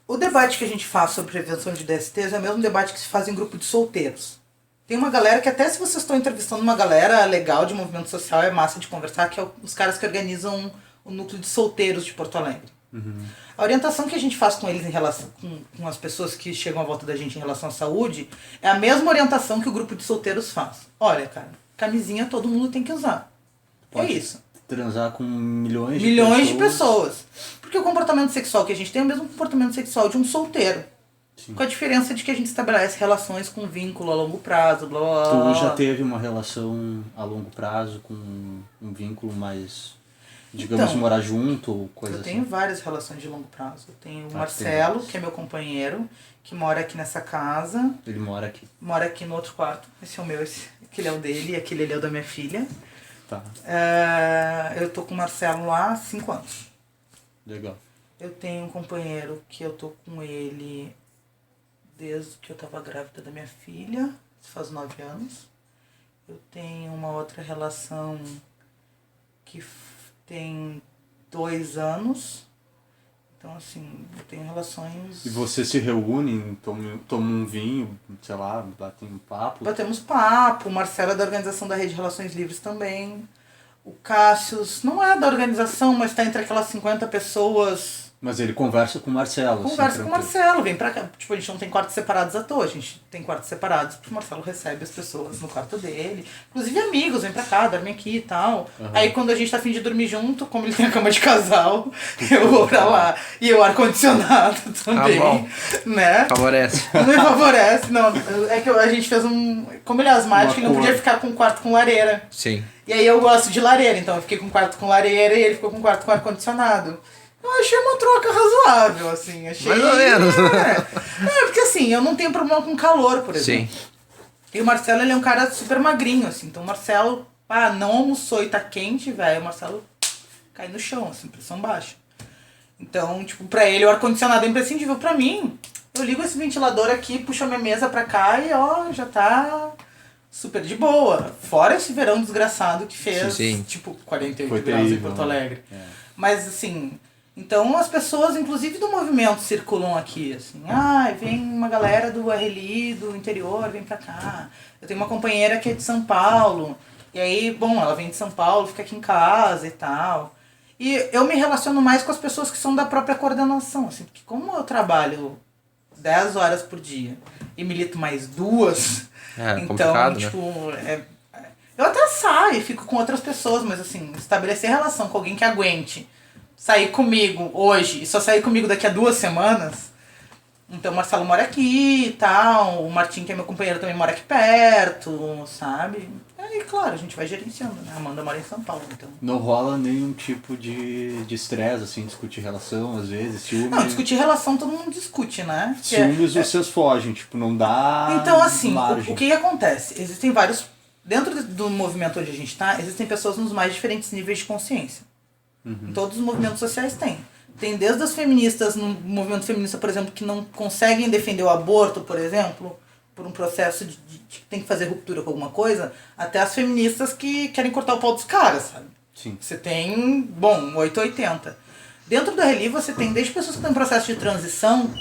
O debate que a gente faz sobre prevenção de DSTs é o mesmo debate que se faz em grupo de solteiros. Tem uma galera que até se vocês estão entrevistando uma galera legal de movimento social, é massa de conversar, que é os caras que organizam o núcleo de solteiros de Porto Alegre. Uhum. A orientação que a gente faz com eles em relação com as pessoas que chegam à volta da gente em relação à saúde é a mesma orientação que o grupo de solteiros faz. Olha, cara, camisinha todo mundo tem que usar. Pode é isso. Transar com milhões de pessoas. Porque o comportamento sexual que a gente tem é o mesmo comportamento sexual de um solteiro. Sim. Com a diferença de que a gente estabelece relações com vínculo a longo prazo, blá blá blá. Tu já teve uma relação a longo prazo com um vínculo mais, digamos, então, morar junto ou coisa assim? Eu tenho várias relações de longo prazo. Eu tenho o Marcelo, que é meu companheiro, que mora aqui nessa casa. Ele mora aqui? Mora aqui no outro quarto. Esse é o meu, aquele é o dele e aquele ali é o da minha filha. Tá. Eu tô com o Marcelo lá há 5 anos. Legal. Eu tenho um companheiro que eu tô com ele desde que eu tava grávida da minha filha, faz 9 anos. Eu tenho uma outra relação que tem 2 anos. Então, assim, eu tenho relações... E vocês se reúnem, tomam um vinho, sei lá, batem um papo? Batemos papo. O Marcelo é da organização da Rede Relações Livres também. O Cássius não é da organização, mas tá entre aquelas 50 pessoas... Mas ele conversa com o Marcelo. Conversa com o Marcelo, vem pra cá. Tipo, a gente não tem quartos separados à toa, a gente tem quartos separados porque o Marcelo recebe as pessoas no quarto dele. Inclusive amigos, vem pra cá, dorme aqui e tal. Uhum. Aí quando a gente tá a fim de dormir junto, como ele tem a cama de casal, eu vou pra lá. E o ar-condicionado também, né? Favorece. Não me favorece, não. É que a gente fez um... Como ele é asmático, ele não podia ficar com um quarto com lareira. Sim. E aí eu gosto de lareira, então eu fiquei com um quarto com lareira e ele ficou com um quarto com ar-condicionado. Eu achei uma troca razoável, assim. Achei... Mais ou menos. Porque assim, eu não tenho problema com calor, por exemplo. Sim. E o Marcelo, ele é um cara super magrinho, assim. Então o Marcelo, não almoçou e tá quente, velho. O Marcelo cai no chão, assim, pressão baixa. Então, tipo, pra ele o ar-condicionado é imprescindível. Pra mim, eu ligo esse ventilador aqui, puxo a minha mesa pra cá e, ó, já tá super de boa. Fora esse verão desgraçado que fez, tipo, 48 graus em Porto Alegre. É. Mas, assim... Então as pessoas, inclusive do movimento, circulam aqui, assim, vem uma galera do RLI, do interior, vem pra cá. Eu tenho uma companheira que é de São Paulo, e aí, bom, ela vem de São Paulo, fica aqui em casa e tal. E eu me relaciono mais com as pessoas que são da própria coordenação, assim, porque como eu trabalho 10 horas por dia e milito mais 2, então, tipo, eu até saio e fico com outras pessoas, mas assim, estabelecer relação com alguém que aguente sair comigo hoje e só sair comigo daqui a 2 semanas. Então o Marcelo mora aqui e tal, o Martim, que é meu companheiro, também mora aqui perto, sabe? Aí, claro, a gente vai gerenciando, né? A Amanda mora em São Paulo, então... Não rola nenhum tipo de estresse, assim, discutir relação, às vezes, ciúme... Não, discutir relação todo mundo discute, né? Ciúmes vocês fogem, tipo, não dá então, assim, margem. O que acontece? Existem vários... Dentro do movimento onde a gente tá, existem pessoas nos mais diferentes níveis de consciência. Em todos os movimentos sociais tem. Tem desde as feministas, no movimento feminista, por exemplo, que não conseguem defender o aborto, por exemplo, por um processo de tem que fazer ruptura com alguma coisa, até as feministas que querem cortar o pau dos caras, sabe? Sim. Você tem, 880. Dentro do RLI você tem desde pessoas que estão em processo de transição,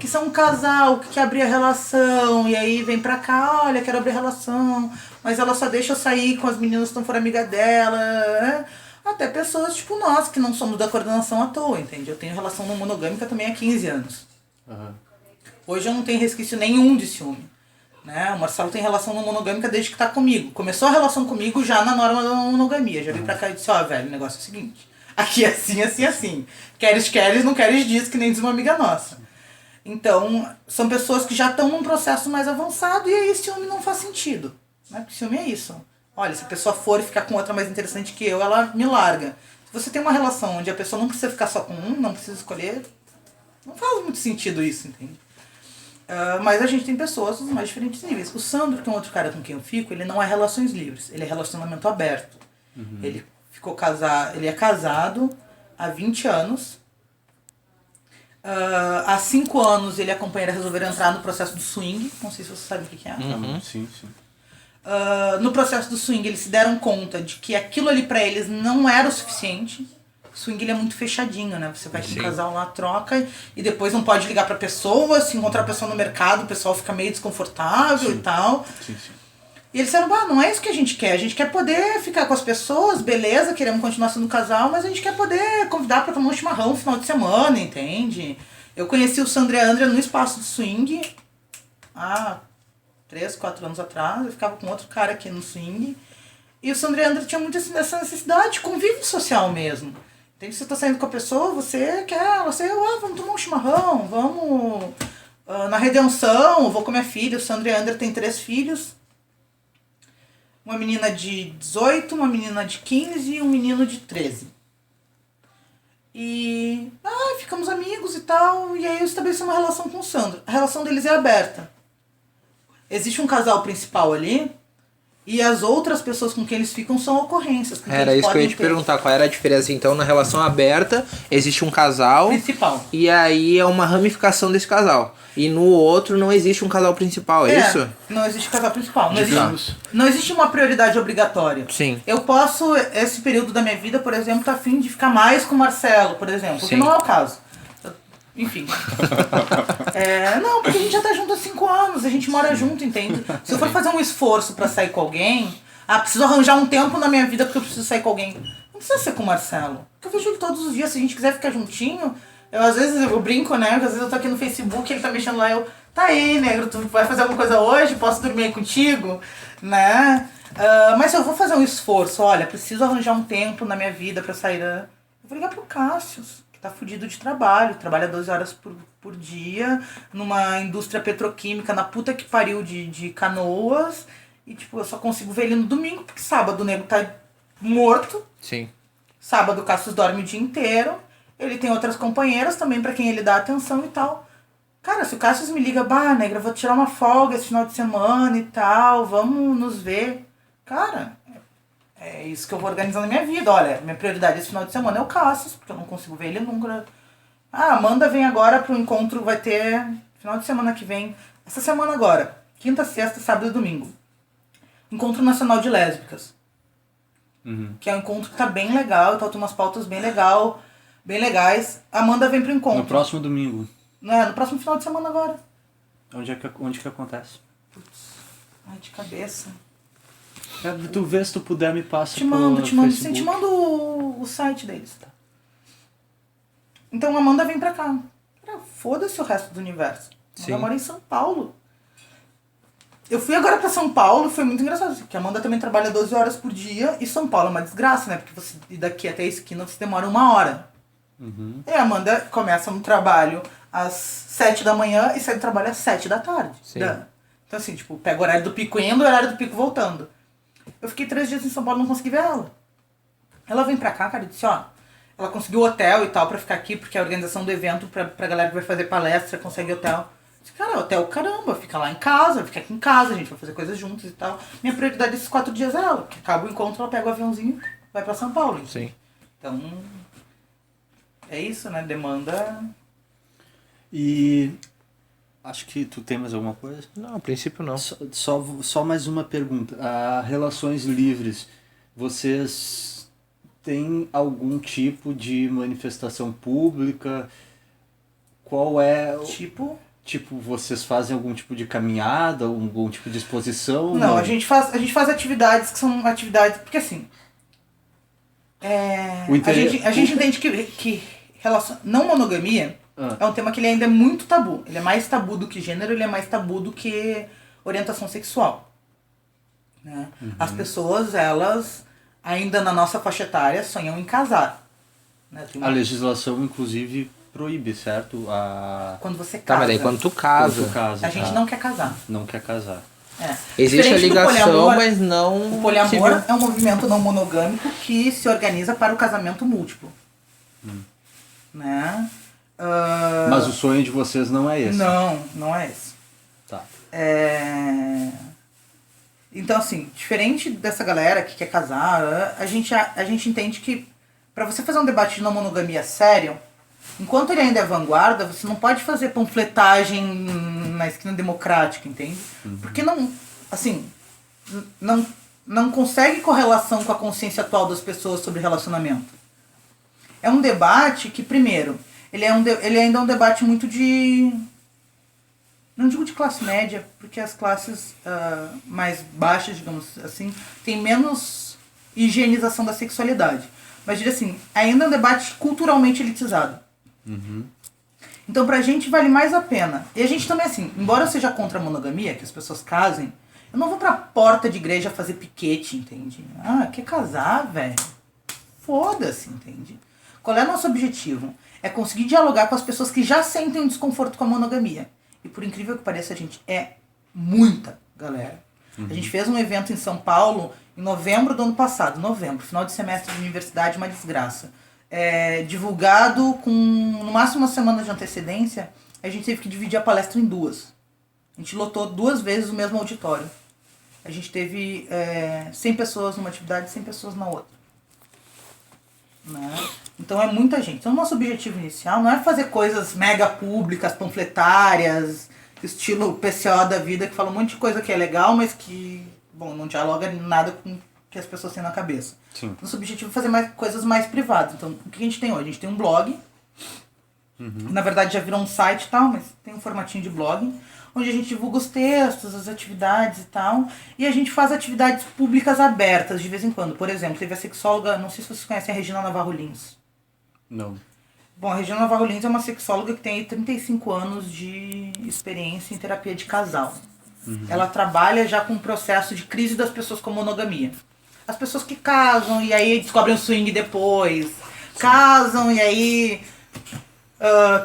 que são um casal, que quer abrir a relação, e aí vem pra cá, olha, quero abrir a relação, mas ela só deixa eu sair com as meninas que não foram amiga dela, né? Até pessoas tipo nós, que não somos da coordenação à toa, entende? Eu tenho relação não monogâmica também há 15 anos. Uhum. Hoje eu não tenho resquício nenhum de ciúme. Né? O Marcelo tem relação não monogâmica desde que tá comigo. Começou a relação comigo já na norma da monogamia. Já veio pra cá e disse, velho, o negócio é o seguinte. Aqui é assim, assim, assim. Queres, não queres, diz, que nem diz uma amiga nossa. Então, são pessoas que já estão num processo mais avançado e aí ciúme não faz sentido. Né? Porque ciúme é isso. Olha, se a pessoa for ficar com outra mais interessante que eu, ela me larga. Se você tem uma relação onde a pessoa não precisa ficar só com um, não precisa escolher, não faz muito sentido isso, entende? Mas a gente tem pessoas dos mais diferentes níveis. O Sandro, que é um outro cara com quem eu fico, ele não é relações livres, ele é relacionamento aberto. Ele é casado há 20 anos. Há 5 anos ele e a companheira resolveram entrar no processo do swing. Não sei se você sabe o que é. Sim. No processo do swing eles se deram conta de que aquilo ali pra eles não era o suficiente. O swing ele é muito fechadinho, né? Você vai com um casal lá, troca e depois não pode ligar pra pessoa. Se encontrar a pessoa no mercado, o pessoal fica meio desconfortável e tal. Sim. E eles disseram, não é isso que a gente quer. A gente quer poder ficar com as pessoas, beleza, queremos continuar sendo casal, mas a gente quer poder convidar pra tomar um chimarrão no final de semana, entende? Eu conheci o Sandro e a Andrea no espaço do swing há 3, 4 anos atrás. Eu ficava com outro cara aqui no swing. E o Sandro e a Andrea tinham muito essa necessidade de convívio social mesmo. Entende? Você tá saindo com a pessoa, você quer, vamos tomar um chimarrão, vamos na Redenção, eu vou com minha filha. O Sandro e a Andrea têm 3 filhos. Uma menina de 18, uma menina de 15 e um menino de 13. E ficamos amigos e tal, e aí eu estabeleci uma relação com o Sandro. A relação deles é aberta. Existe um casal principal ali, e as outras pessoas com quem eles ficam são ocorrências. Era isso que eu ia te perguntar, qual era a diferença? Então, na relação aberta, existe um casal... principal. E aí é uma ramificação desse casal. E no outro não existe um casal principal, é isso? Não existe casal principal. Não existe uma prioridade obrigatória. Sim. Eu posso, esse período da minha vida, por exemplo, tá afim de ficar mais com o Marcelo, por exemplo. Porque não é o caso. Enfim. Não, porque a gente já tá junto há 5 anos, a gente mora junto, entende? Se eu for fazer um esforço pra sair com alguém, preciso arranjar um tempo na minha vida porque eu preciso sair com alguém. Não precisa ser com o Marcelo. Porque eu vejo ele todos os dias, se a gente quiser ficar juntinho, às vezes eu brinco, né? Às vezes eu tô aqui no Facebook, ele tá mexendo lá, tá aí, negro, tu vai fazer alguma coisa hoje? Posso dormir aí contigo? Né? Mas se eu vou fazer um esforço, olha, preciso arranjar um tempo na minha vida pra sair. Eu vou ligar pro Cássius, que tá fudido de trabalho, trabalha 12 horas por dia, numa indústria petroquímica na puta que pariu de Canoas, e tipo, eu só consigo ver ele no domingo, porque sábado o nego tá morto. Sim. Sábado o Cássius dorme o dia inteiro, ele tem outras companheiras também pra quem ele dá atenção e tal. Cara, se o Cássius me liga, negra, vou tirar uma folga esse final de semana e tal, vamos nos ver. Cara, é isso que eu vou organizar na minha vida. Olha, minha prioridade esse final de semana é o Cássius, porque eu não consigo ver ele nunca. Amanda vem agora pro encontro, vai ter final de semana que vem. Essa semana agora, quinta, sexta, sábado e domingo. Encontro Nacional de Lésbicas. Que é um encontro que tá bem legal, então tem umas pautas bem legais. Amanda vem pro encontro. No próximo domingo. No próximo final de semana agora. Onde que acontece? Putz, de cabeça. Tu vê, se tu puder, me passa. Te mando. Facebook. Sim, te mando o site deles, tá? Então a Amanda vem pra cá. Foda-se o resto do universo. Ela mora em São Paulo. Eu fui agora pra São Paulo, foi muito engraçado, porque a Amanda também trabalha 12 horas por dia, e São Paulo é uma desgraça, né? Porque você ir daqui até a esquina você demora 1 hora. E a Amanda começa no trabalho às 7 da manhã e sai do trabalho às 7 da tarde. Sim. Então assim, tipo, pega o horário do pico indo e o horário do pico voltando. Eu fiquei 3 dias em São Paulo e não consegui ver ela. Ela vem pra cá, cara, e disse, ela conseguiu hotel e tal pra ficar aqui, porque a organização do evento pra galera que vai fazer palestra consegue hotel. Cara, hotel caramba, fica lá em casa, fica aqui em casa, a gente vai fazer coisas juntos e tal. Minha prioridade desses 4 dias é ela, que acaba o encontro, ela pega o aviãozinho e vai pra São Paulo. Sim. Então, é isso, né? Demanda. E acho que tu tem mais alguma coisa? Não, a princípio não. Só mais uma pergunta. Relações livres, vocês têm algum tipo de manifestação pública? Qual é... Tipo, vocês fazem algum tipo de caminhada, algum tipo de exposição? Não, a gente faz atividades que são atividades... Porque assim... A gente entende que não monogamia É um tema que ele ainda é muito tabu. Ele é mais tabu do que gênero, ele é mais tabu do que orientação sexual. Né? As pessoas, elas, ainda na nossa faixa etária, sonham em casar. Né? A legislação, inclusive, proíbe, certo? Quando você Tá, casa. mas daí quando tu casa. Quando tu casa, A gente não quer casar. não quer casar. Existe a Diferente do ligação, poliamor, mas não. O poliamor civil. é um movimento não monogâmico que se organiza para o casamento múltiplo. Né? Mas o sonho de vocês não é esse. Não é esse. Tá. Então, assim, diferente dessa galera que quer casar, a gente entende que para você fazer um debate de não monogamia sério, enquanto ele ainda é vanguarda, você não pode fazer panfletagem na esquina democrática, entende? Porque não, assim, não consegue correlação com a consciência atual das pessoas sobre relacionamento. É um debate que, primeiro, ele ainda é um debate muito de... Não digo de classe média, porque as classes mais baixas, digamos assim, têm menos higienização da sexualidade. Mas, diria assim, ainda é um debate culturalmente elitizado. Então, pra gente, vale mais a pena. E a gente também, assim, embora eu seja contra a monogamia, que as pessoas casem, eu não vou pra porta de igreja fazer piquete, entende? Quer casar, velho? Foda-se, entende? Qual é o nosso objetivo? É conseguir dialogar com as pessoas que já sentem um desconforto com a monogamia. E por incrível que pareça, a gente é muita galera. A gente fez um evento em São Paulo em novembro do ano passado. Novembro, final de semestre de universidade, uma desgraça. Divulgado com no máximo uma semana de antecedência. A gente teve que dividir a palestra em duas. A gente lotou 2 vezes o mesmo auditório. A gente teve 100 pessoas numa atividade e 100 pessoas na outra. Né? Então é muita gente. Então o nosso objetivo inicial não é fazer coisas mega públicas, panfletárias, estilo PCO da vida, que fala um monte de coisa que é legal, mas que não dialoga nada com o que as pessoas têm na cabeça. Sim. Nosso objetivo é fazer coisas mais privadas. Então o que a gente tem hoje? A gente tem um blog. Na verdade já virou um site e tal, mas tem um formatinho de blog, onde a gente divulga os textos, as atividades e tal. E a gente faz atividades públicas abertas de vez em quando. Por exemplo, teve a sexóloga, não sei se vocês conhecem a Regina Navarro Lins. Não. Bom, a Regina Navarro Lins é uma sexóloga que tem aí 35 anos de experiência em terapia de casal. Ela trabalha já com o processo de crise das pessoas com monogamia. As pessoas que casam e aí descobrem o swing depois. Casam e aí...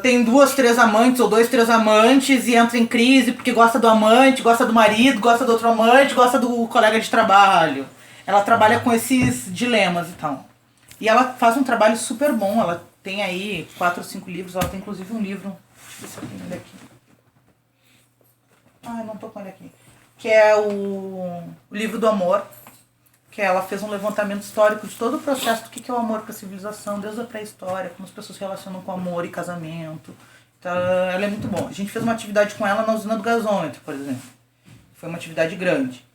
tem 2, 3 amantes ou 2, 3 amantes e entra em crise porque gosta do amante, gosta do marido, gosta do outro amante, gosta do colega de trabalho. Ela trabalha com esses dilemas e tal. E ela faz um trabalho super bom. Ela tem aí 4 ou 5 livros. Ela tem inclusive um livro. Deixa eu ver se eu tenho ele aqui. Eu não tô com ele aqui. Que é o livro do amor. Que ela fez um levantamento histórico de todo o processo do que é o amor para a civilização, desde a pré-história, como as pessoas se relacionam com amor e casamento. Então, ela é muito bom. A gente fez uma atividade com ela na usina do gasômetro, por exemplo. Foi uma atividade grande.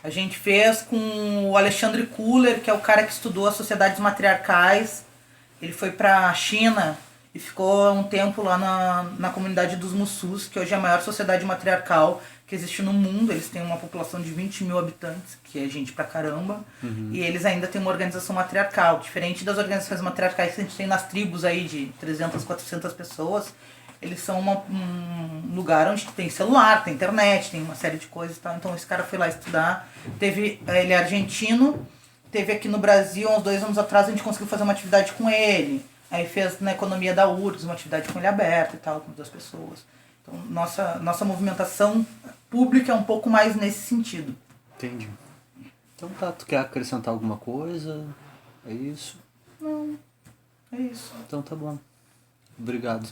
A gente fez com o Alexandre Kuller, que é o cara que estudou as sociedades matriarcais. Ele foi para a China e ficou um tempo lá na comunidade dos Mussus, que hoje é a maior sociedade matriarcal que existe no mundo. Eles têm uma população de 20 mil habitantes, que é gente pra caramba. E eles ainda têm uma organização matriarcal, diferente das organizações matriarcais que a gente tem nas tribos aí de 300, 400 pessoas. Eles são um lugar onde tem celular, tem internet, tem uma série de coisas e tal. Então esse cara foi lá estudar. Ele é argentino, teve aqui no Brasil, uns 2 anos atrás, a gente conseguiu fazer uma atividade com ele. Aí fez na economia da URGS, uma atividade com ele aberta e tal, com 2 pessoas. Então nossa movimentação pública é um pouco mais nesse sentido. Entendi. Então tá, tu quer acrescentar alguma coisa? É isso? Não, é isso. Então tá bom. Obrigado.